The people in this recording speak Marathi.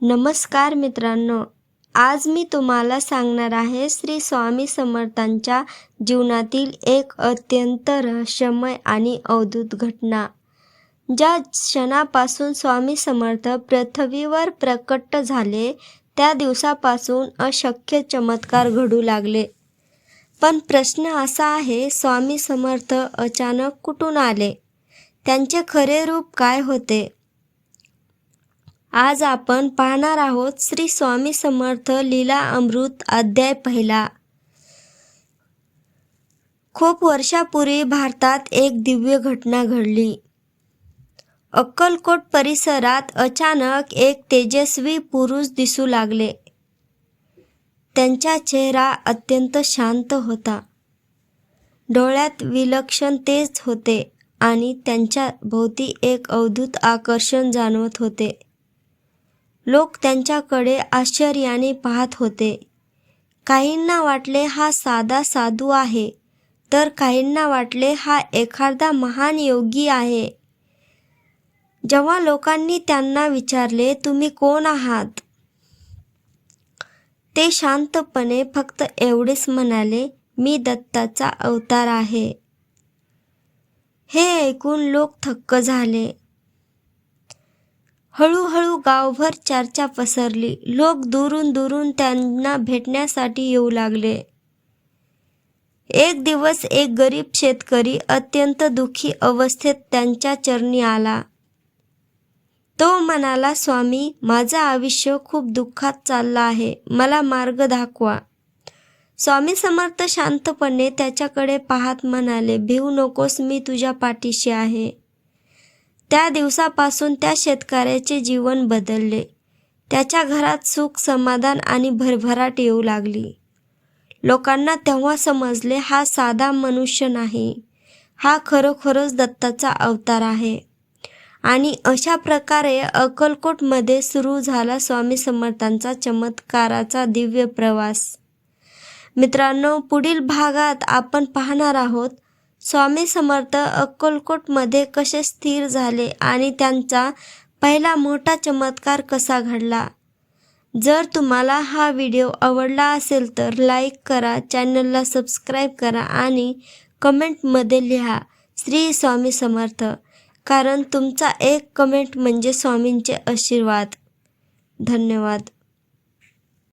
नमस्कार मित्रांनो, आज मी तुम्हाला सांगणार आहे श्री स्वामी समर्थांच्या जीवनातील एक अत्यंत रहस्यमय आणि अद्भुत घटना. ज्या क्षणापासून स्वामी समर्थ पृथ्वीवर प्रकट झाले त्या दिवसापासून अशक्य चमत्कार घडू लागले. पण प्रश्न असा आहे, स्वामी समर्थ अचानक कुठून आले? त्यांचे खरे रूप काय होते? आज आपण पाहणार आहोत श्री स्वामी समर्थ लीला अमृत अध्याय पहिला. खूप वर्षापूर्वी भारतात एक दिव्य घटना घडली. अक्कलकोट परिसरात अचानक एक तेजस्वी पुरुष दिसू लागले. त्यांचा चेहरा अत्यंत शांत होता. डोळ्यात विलक्षण तेज होते आणि त्यांच्या भोवती एक अद्भुत आकर्षण जाणवत होते. लोक त्यांच्याकडे आश्चर्याने पाहत होते. काहींना वाटले हा साधा साधू आहे, तर काहींना वाटले हा एखादा महान योगी आहे. जेव्हा लोकांनी त्यांना विचारले, तुम्ही कोण आहात? ते शांतपणे फक्त एवढेच म्हणाले, मी दत्ताचा अवतार आहे. हे ऐकून लोक थक्क झाले. हळूहळू गावभर चर्चा पसरली. लोक दुरून दुरून त्यांना भेटण्यासाठी येऊ लागले. एक दिवस एक गरीब शेतकरी अत्यंत दुःखी अवस्थेत त्यांच्या चरणी आला. तो म्हणाला, स्वामी, माझं आयुष्य खूप दुःखात चाललं आहे, मला मार्ग दाखवा. स्वामी समर्थ शांतपणे त्याच्याकडे पाहत म्हणाले, भिवू नकोस, मी तुझ्या पाठीशी आहे. त्या दिवसापासून त्या शेतकऱ्याचे जीवन बदलले. त्याच्या घरात सुख, समाधान आणि भरभराट येऊ लागली. लोकांना तेव्हा समजले, हा साधा मनुष्य नाही, हा खरोखरच दत्ताचा अवतार आहे. आणि अशा प्रकारे अक्कलकोटमध्ये सुरू झाला स्वामी समर्थांचा चमत्काराचा दिव्य प्रवास. मित्रांनो, पुढील भागात आपण पाहणार आहोत स्वामी समर्थ अक्कलकोटमध्ये कसे स्थिर झाले आणि त्यांचा पहिला मोठा चमत्कार कसा घडला. जर तुम्हाला हा व्हिडिओ आवडला असेल तर लाईक करा, चॅनलला सबस्क्राईब करा आणि कमेंटमध्ये लिहा श्री स्वामी समर्थ, कारण तुमचा एक कमेंट म्हणजे स्वामींचे आशीर्वाद. धन्यवाद.